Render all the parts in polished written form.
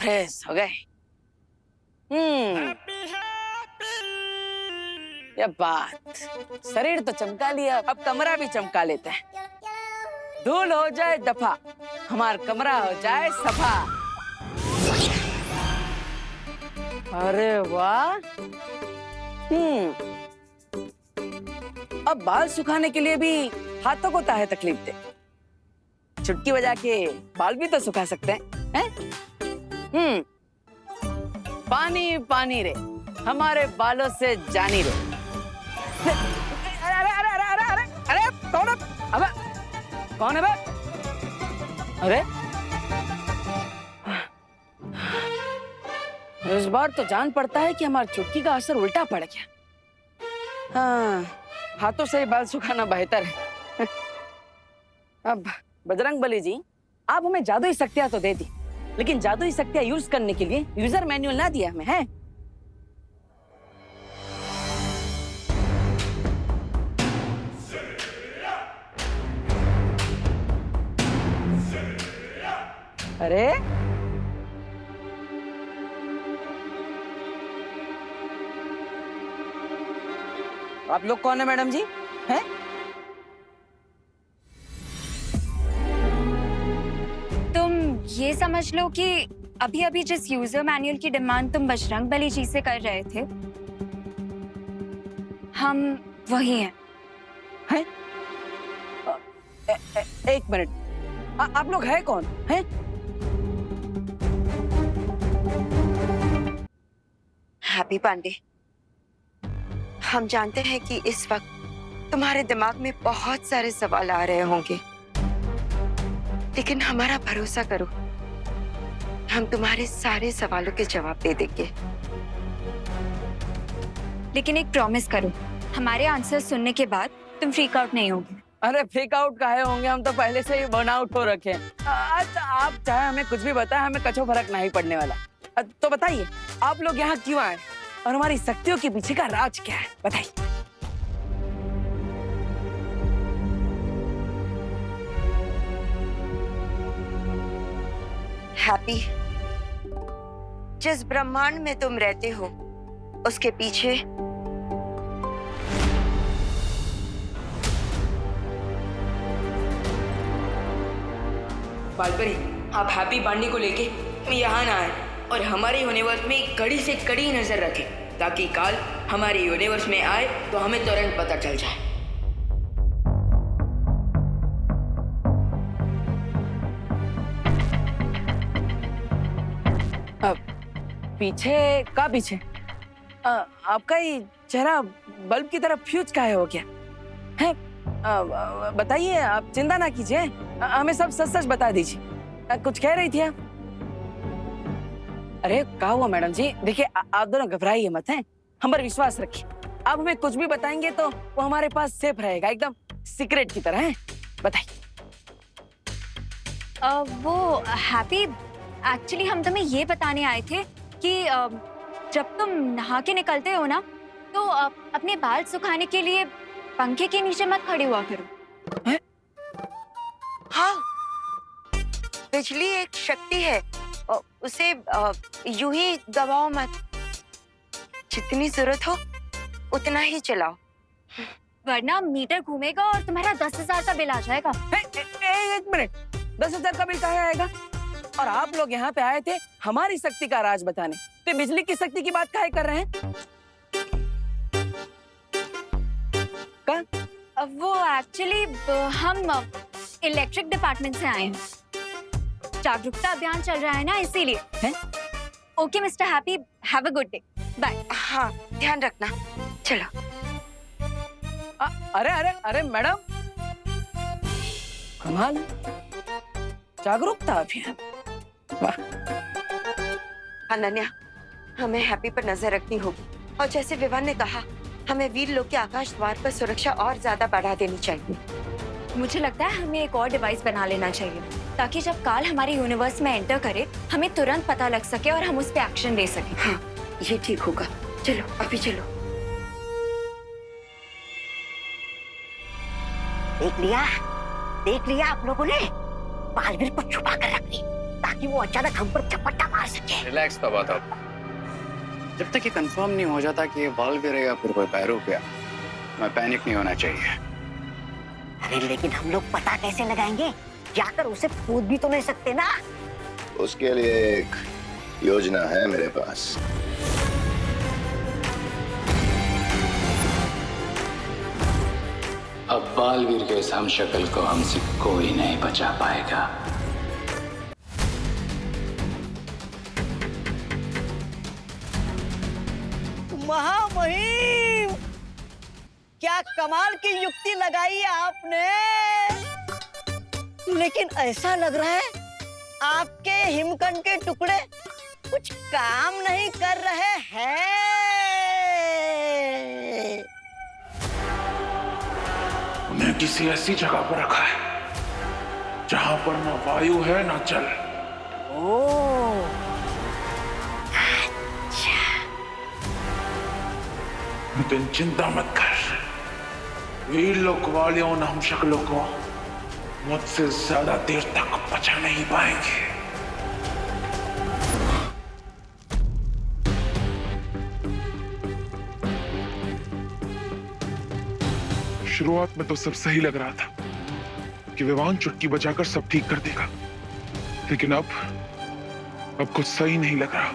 Fresh हो गए। ये बात, शरीर तो चमका लिया, अब कमरा भी चमका लेते हैं। धूल हो जाए दफा, हमार कमरा हो जाए सफा। अरे वाह। अब बाल सुखाने के लिए भी हाथों को ताहे तकलीफ दे, चुटकी बजा के बाल भी तो सुखा सकते हैं? पानी पानी रे, हमारे बालों से जानी रे। अरे अरे अरे अरे अरे अरे कौन है? अबे कौन है बे? अरे इस बार तो जान पड़ता है कि हमारी चुटकी का असर उल्टा पड़ गया। हाँ, हाथों से ही बाल सुखाना बेहतर है। अब बजरंगबली जी, आप हमें जादुई शक्तियां तो दे दी, लेकिन जादुई शक्तियां यूज करने के लिए यूजर मैनुअल ना दिया हमें, है? अरे आप लोग कौन है मैडम जी? हैं? तुम ये समझ लो कि अभी अभी जिस यूजर मैनुअल की डिमांड तुम बजरंगबली जी से कर रहे थे, हम वही हैं। हैं? एक मिनट, आप लोग हैं कौन? हैं? हैप्पी पांडे, हम जानते हैं कि इस वक्त तुम्हारे दिमाग में बहुत सारे सवाल आ रहे होंगे, लेकिन हमारा भरोसा करो, हम तुम्हारे सारे सवालों के जवाब दे देंगे। लेकिन एक प्रॉमिस करो, हमारे आंसर सुनने के बाद तुम फ्रीक आउट नहीं होगे। अरे फ्रीक आउट काहे होंगे, हम तो पहले से ही बर्न आउट हो रखे हैं। अच्छा, आप चाहे हमें कुछ भी बताएं, हमें कछो फर्क नहीं पड़ने वाला। तो बताइए, आप लोग यहाँ क्यों आए और हमारी शक्तियों के पीछे का राज क्या है? बताइए। हैप्पी, जिस ब्रह्मांड में तुम रहते हो उसके पीछे बालपरी, आप हैप्पी पांडे को लेके यहाँ ना आए और हमारे यूनिवर्स में कड़ी से कड़ी नजर रखें, ताकि काल हमारे यूनिवर्स में आए तो हमें तुरंत पता चल जाए। पीछे का पीछे? आपका ही चेहरा बल्ब की तरफ फ्यूज काहे हो गया है? बताइए, आप चिंता ना कीजिए, हमें सब सच सच बता दीजिए। कुछ कह रही थी आप? अरे क्या हुआ मैडम जी? देखिए, आप दोनों घबराइए मत, हैं? हम पर विश्वास रखिए। आप हमें कुछ भी बताएंगे तो वो हमारे पास सेफ रहेगा, एकदम सीक्रेट की तरह, है? बताइए। वो हैप्पी, एक्चुअली हम तुम्हें ये बताने आए थे कि जब तुम नहा के निकलते हो ना, तो अपने बाल सुखाने के लिए पंखे के नीचे मत खड़े हुआ करो। है? हाँ, बिजली एक शक्ति है, उसे यूं ही दबाओ मत, जितनी जरूरत हो उतना ही चलाओ, वरना मीटर घूमेगा और तुम्हारा 10,000 का बिल आ जाएगा। एक मिनट, 10,000 का बिल कहाँ आएगा? और आप लोग यहाँ पे आए थे हमारी शक्ति का राज बताने, तो बिजली की शक्ति की बात काहे कर रहे हैं? वो एक्चुअली हम इलेक्ट्रिक डिपार्टमेंट से आए हैं, जागरूकता अभियान चल रहा है ना, इसीलिए। Okay mister Happy, have a good day, bye. हाँ, ध्यान रखना, चलो। अरे अरे अरे मैडम, कमाल, जागरूकता अभियान, वाह। अनन्या, हमें हैप्पी पर नजर रखनी होगी, और जैसे विवान ने कहा, हमें वीर लोक के आकाश द्वार पर सुरक्षा और ज्यादा बढ़ा देनी चाहिए। मुझे लगता है हमें एक और डिवाइस बना लेना चाहिए, ताकि जब काल हमारे यूनिवर्स में एंटर करे, हमें तुरंत पता लग सके और हम उस पे एक्शन ले सकें। हाँ, ये ठीक होगा। चलो, अभी चलो। देख लिया आप लोगों ने, बालवीर को छुपा कर रख ली। ताकि वो अचानक हम पर झपट्टा मार सके। रिलैक्स तब तब, जब तक ये कंफर्म नहीं हो जाता कि ये बालवीर है या फिर कोई पैरूप है, मैं पैनिक नहीं होना चाहिए। अरे लेकिन हम लोग पता कैसे लगाएंगे? जाकर उसे पूछ भी तो नहीं सकते ना। उसके लिए एक योजना है मेरे पास। अब बालवीर के इस हमशक्ल को हमसे कोई नहीं बचा पाएगा। महामहिम, क्या कमाल की युक्ति लगाई है आपने। लेकिन ऐसा लग रहा है आपके हिमकंड के टुकड़े कुछ काम नहीं कर रहे हैं। उन्हें किसी ऐसी जगह पर रखा है जहां पर न वायु है न जल। ओह, लेकिन चिंता मत कर, वीर लोक वालियों न हम शक्लों को मुझसे ज्यादा देर तक बचा नहीं पाएंगे। शुरुआत में तो सब सही लग रहा था कि विवान चुटकी बजाकर सब ठीक कर देगा, लेकिन अब कुछ सही नहीं लग रहा।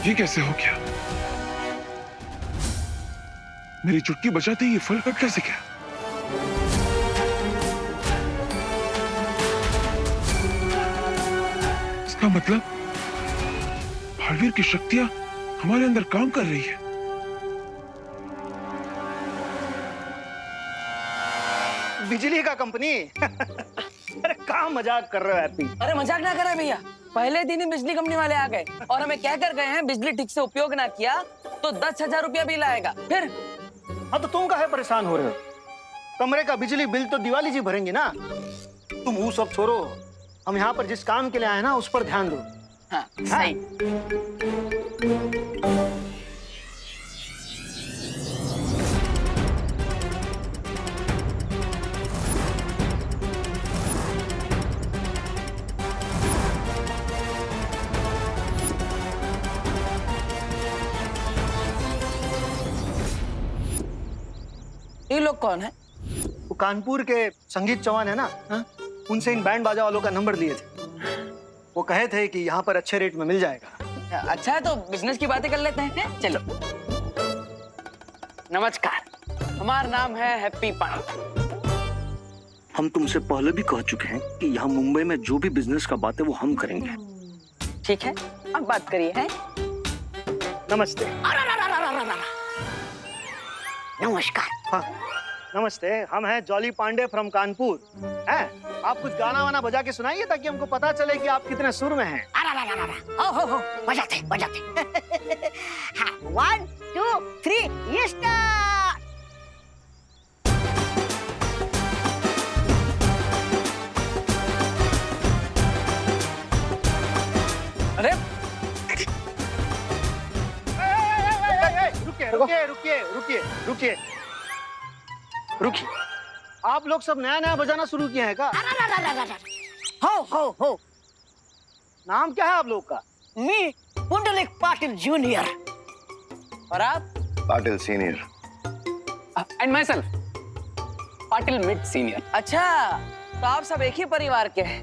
ये कैसे हो गया? मेरी चुटकी बजाते ही ये फल कट कैसे गया? इसका मतलब बालवीर की शक्तियां हमारे अंदर काम कर रही है। बिजली का कंपनी। अरे कहाँ मजाक कर रहे हो हैप्पी? अरे मजाक ना करें भैया, पहले दिन ही बिजली कंपनी वाले आ गए और हमें कह कर गए हैं बिजली ठीक से उपयोग ना किया तो 10,000 रुपया बिल आएगा। फिर हाँ तो तुम काहे परेशान हो रहे हो? कमरे का बिजली बिल तो दिवाली जी भरेंगे ना। तुम वो सब छोड़ो, हम यहाँ पर जिस काम के लिए आए ना उस पर ध्यान दो। हाँ सही। ये लोग कौन है? वो कानपुर के संगीत चौहान है ना, हाँ? उनसे इन बैंड बाजा वालों का नंबर लिए थे। वो कहे थे कि यहाँ पर अच्छे रेट में मिल जाएगा। अच्छा है तो बिजनेस की बातें कर लेते हैं। चलो। नमस्कार, हमारा नाम है हैप्पी पांडे। हम तुमसे पहले भी कह चुके हैं कि यहाँ मुंबई में जो भी बिजनेस का बात है वो हम करेंगे। ठीक है, अब बात करिए। हैं? नमस्ते। नमस्कार। हाँ नमस्ते, हम हैं जॉली पांडे फ्रॉम कानपुर। हैं? आप कुछ गाना वाना बजा के सुनाइए ताकि हमको पता चले कि आप कितने सुर में हैं। हो बजाते बजाते। हाँ 1 2 3 ये स्टार्ट। अरे रुकिए। आप लोग सब नया नया बजाना शुरू किए हैं का? हो नाम क्या है आप लोग का? मी पुंडलिक पाटिल जूनियर। और आप? Patil senior. And my self Patil mid senior. अच्छा, तो आप सब एक ही परिवार के हैं।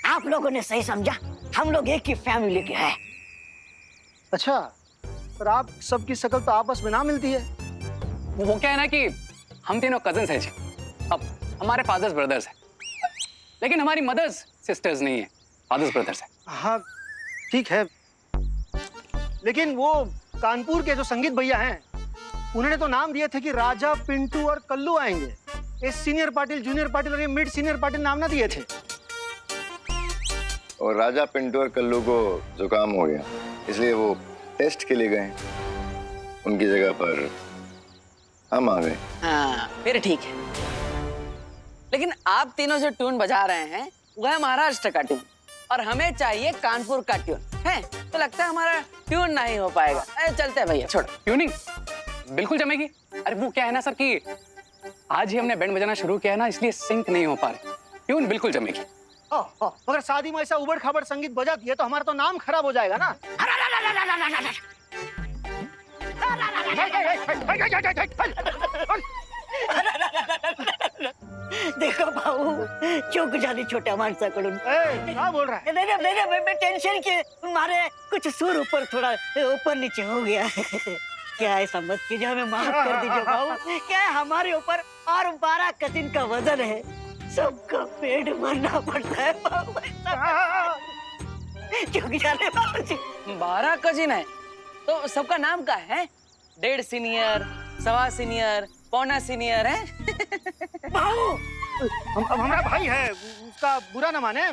आप लोगों ने सही समझा, हम लोग एक ही फैमिली के हैं। अच्छा, पर आप सबकी शक्ल तो आपस में ना मिलती है। वो क्या है ना कि हम तीनों कजिन्स हैं जी। अब हमारे फादर्स ब्रदर्स हैं, लेकिन हमारी मदर्स सिस्टर्स नहीं है, फादर्स ब्रदर्स हैं। हाँ ठीक है, लेकिन वो कानपुर के जो संगीत भैया हैं उन्होंने तो नाम दिए थे कि राजा, पिंटू और कल्लू आएंगे। ये सीनियर पाटिल, जूनियर पाटिल और ये मिड सीनियर पाटिल नाम ना दिए थे। और राजा, पिंटू और कल्लू को जुकाम हो गया, इसलिए वो टेस्ट के लिए गए। उनकी जगह पर हम आ गए। हाँ फिर ठीक है, लेकिन आप तीनों जो ट्यून बजा रहे हैं वह है महाराष्ट्र का ट्यून और हमें चाहिए कानपुर का ट्यून है, तो लगता है हमारा ट्यून नहीं हो पाएगा। चलते हैं भैया, छोड़ो। ट्यूनिंग बिल्कुल जमेगी। अरे वो क्या है ना सर कि आज ही हमने बैंड बजाना शुरू किया है ना, इसलिए सिंक नहीं हो पा रहे। ट्यून बिल्कुल जमेगी। मगर शादी में ऐसा उबड़ खाबड़ संगीत बजा दिए तो हमारा तो नाम खराब हो जाएगा ना। देखो भाऊ, चूक झाली छोट्या माणसाकडून। क्या बोल रहा है? नहीं, मैं टेंशन के मारे कुछ सुर ऊपर थोड़ा ऊपर नीचे हो गया। क्या ऐसा मत कीजिए, हमें माफ कर दीजिए भाऊ। क्या है, हमारे ऊपर और 12 कजिन का वजन है, सबका पेट भरना पड़ता है भाऊ। चूक झाले भाऊ जी। 12 कजिन है तो सबका नाम क्या है? 1.5 सीनियर, 1.25 सीनियर, पौना सीनियर है। भाऊ हमारा भाई है, उसका बुरा न माने,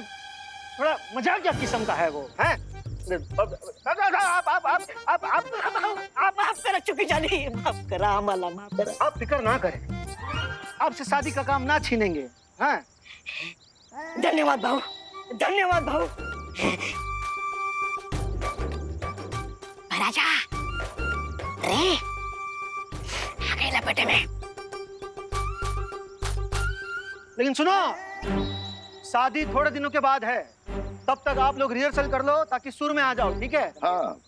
थोड़ा मजाकिया किस्म का है वो, हैं? आप माफ करा चुकी जाली, माफ करा, आम्हाला माफ करा। आप फिक्र ना करें, आपसे शादी का काम ना छीनेंगे। हैं? धन्यवाद भाऊ, धन्यवाद भाऊ। राजा रे आ गई लपेटे में। लेकिन सुनो, शादी थोड़े दिनों के बाद है, तब तक आप लोग रिहर्सल कर लो ताकि सुर में आ जाओ, ठीक है? हाँ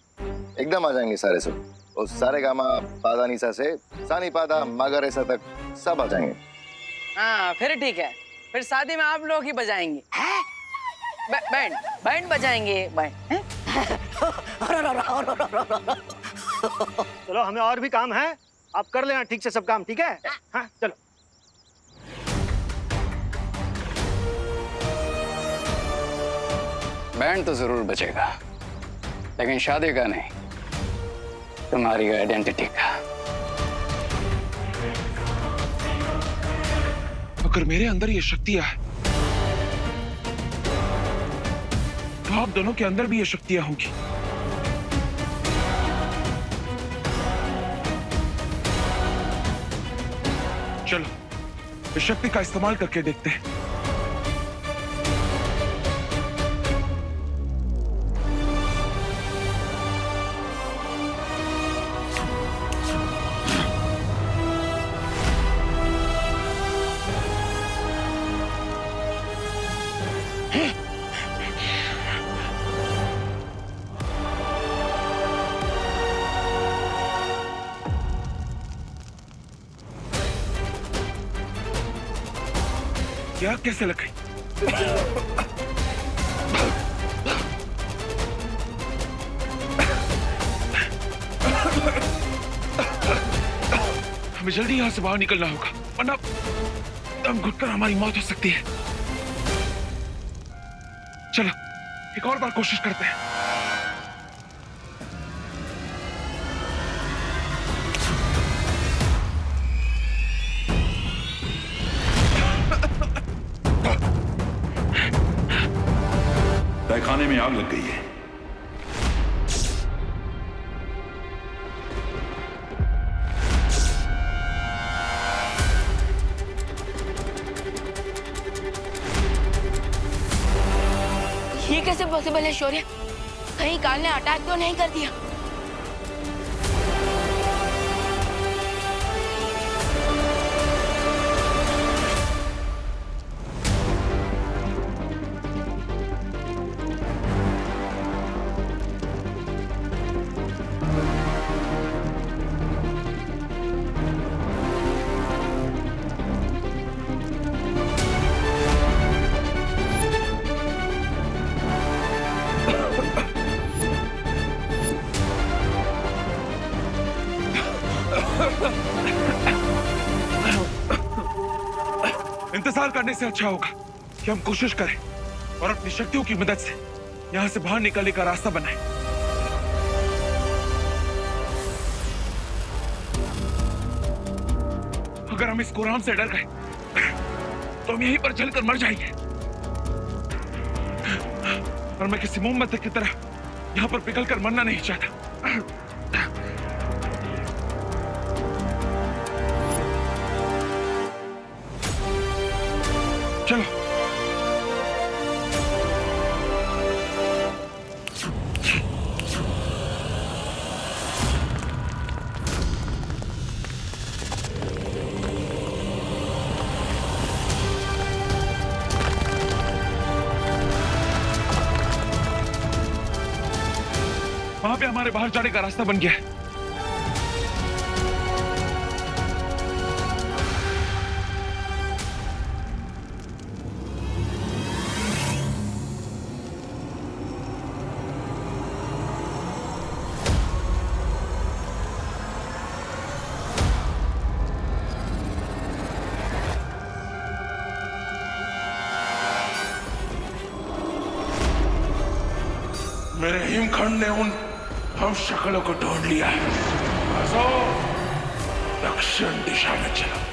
एकदम आ जाएंगे सारे सब। और सारे गामा पादा निसा से सानी पादा मागारेसा तक सब आ जाएंगे। हाँ फिर ठीक है, फिर शादी में आप लोग ही बजाएंगे। बैंड बजाएंगे, बैंड। चलो, हमें और भी काम है, आप कर लेना ठीक से सब काम, ठीक है? हाँ चलो। बैंड तो जरूर बचेगा, लेकिन शादी का नहीं, तुम्हारी आइडेंटिटी का। अगर मेरे अंदर ये शक्तियां है तो आप दोनों के अंदर भी ये शक्तियां होंगी। चलो इस शक्ति का इस्तेमाल करके देखते हैं। क्या कैसे लग गई? हमें जल्दी यहां से बाहर निकलना होगा, वरना दम घुटकर हमारी मौत हो सकती है। चलो एक और बार कोशिश करते हैं। तहखाने में आग लग गई है। ये कैसे पॉसिबल है शौर्य? कहीं काल ने अटैक तो नहीं कर दिया? इंतजार करने से अच्छा होगा कि हम कोशिश करें और अपनी शक्तियों की मदद से यहां से बाहर निकलने का रास्ता बनाएं। अगर हम इस कुरान से डर गए तो हम यहीं पर जलकर मर जाएंगे। और मैं किसी मोमबत्ती की तरह यहाँ पर पिघलकर मरना नहीं चाहता। चलो। वहां पे हमारे बाहर जाने का रास्ता बन गया है। मेरे हिमखंड ने उन हम शक्लों को ढूंढ लिया है। दक्षिण दिशा में चलो।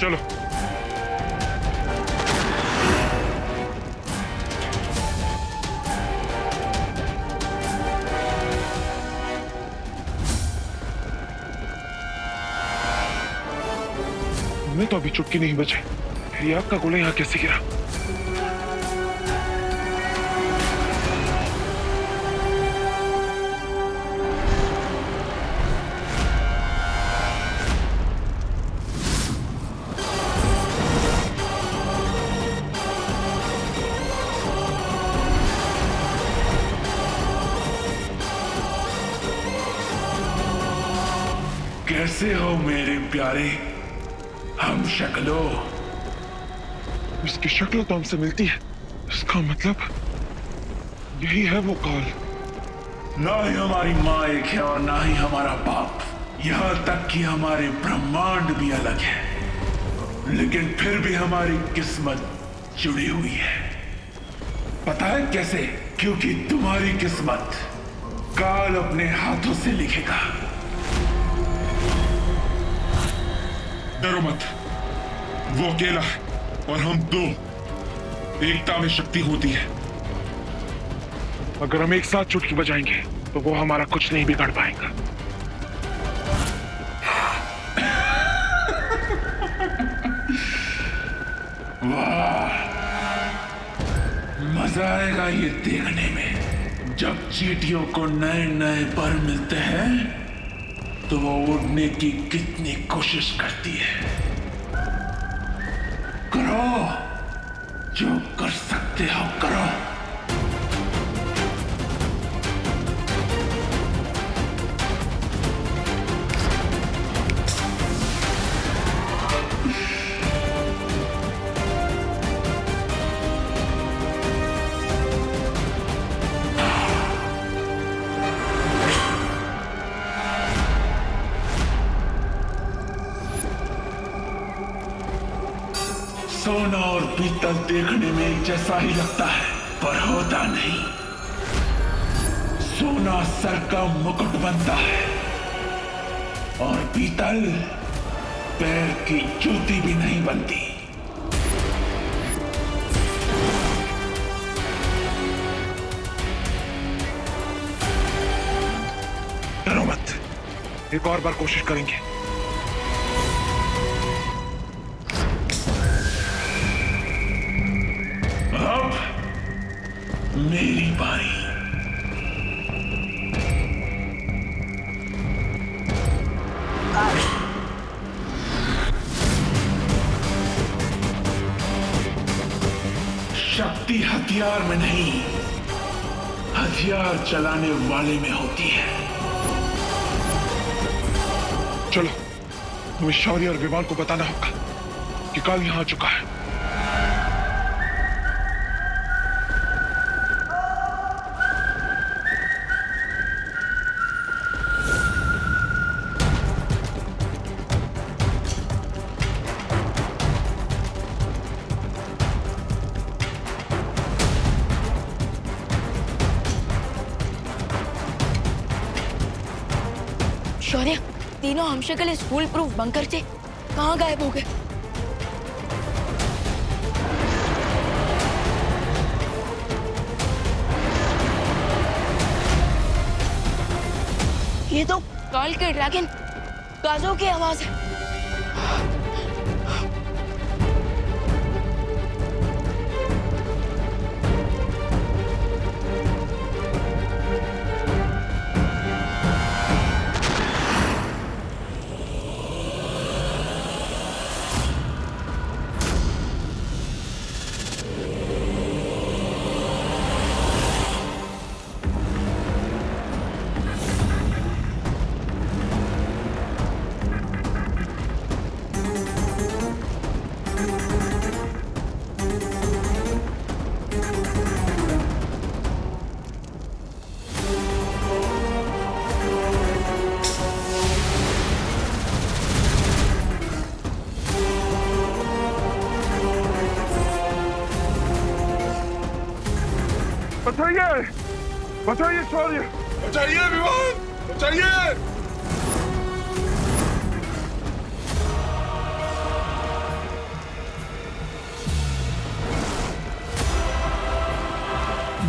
चलो। मैं तो अभी चुटकी नहीं बचे। फिर आग का गोला यहाँ कैसे गिरा? कैसे हो मेरे प्यारे हम शक्लों? इसकी शक्ल तो हमसे मिलती है। इसका मतलब यही है वो काल। ना ही हमारी माँ एक है और ना ही हमारा बाप। यहाँ तक कि हमारे ब्रह्मांड भी अलग है, लेकिन फिर भी हमारी किस्मत जुड़ी हुई है। पता है कैसे? क्योंकि तुम्हारी किस्मत काल अपने हाथों से लिखेगा। डरो मत, वो अकेला है और हम दो। एकता में शक्ति होती है। अगर हम एक साथ चुटकी बजाएंगे तो वो हमारा कुछ नहीं बिगाड़ पाएगा। वाह, मजा आएगा ये देखने में। जब चींटियों को नए नए पर मिलते हैं तो वो उड़ने की कितनी कोशिश करती है। करो जो कर सकते हो करो। सोना और पीतल देखने में एक जैसा ही लगता है, पर होता नहीं। सोना सर का मुकुट बनता है और पीतल पैर की जूती भी नहीं बनती। डरो मत, एक और बार कोशिश करेंगे। मेरी बारी। शक्ति हथियार में नहीं, हथियार चलाने वाले में होती है। चलो, हमें शौर्य और विवान को बताना होगा कि काल यहाँ आ चुका है। शौर्य, तीनों हमशक्ल इस फूल प्रूफ बंकर से कहाँ गायब हो गए? ये तो काल के ड्रैगन काजो की आवाज है। बचाइए, बचाइए शौर्य, बचाइए विवान, बचाइए।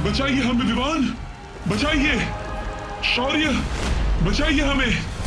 बचाइए हमें विवान, बचाइए शौर्य, बचाइए हमें।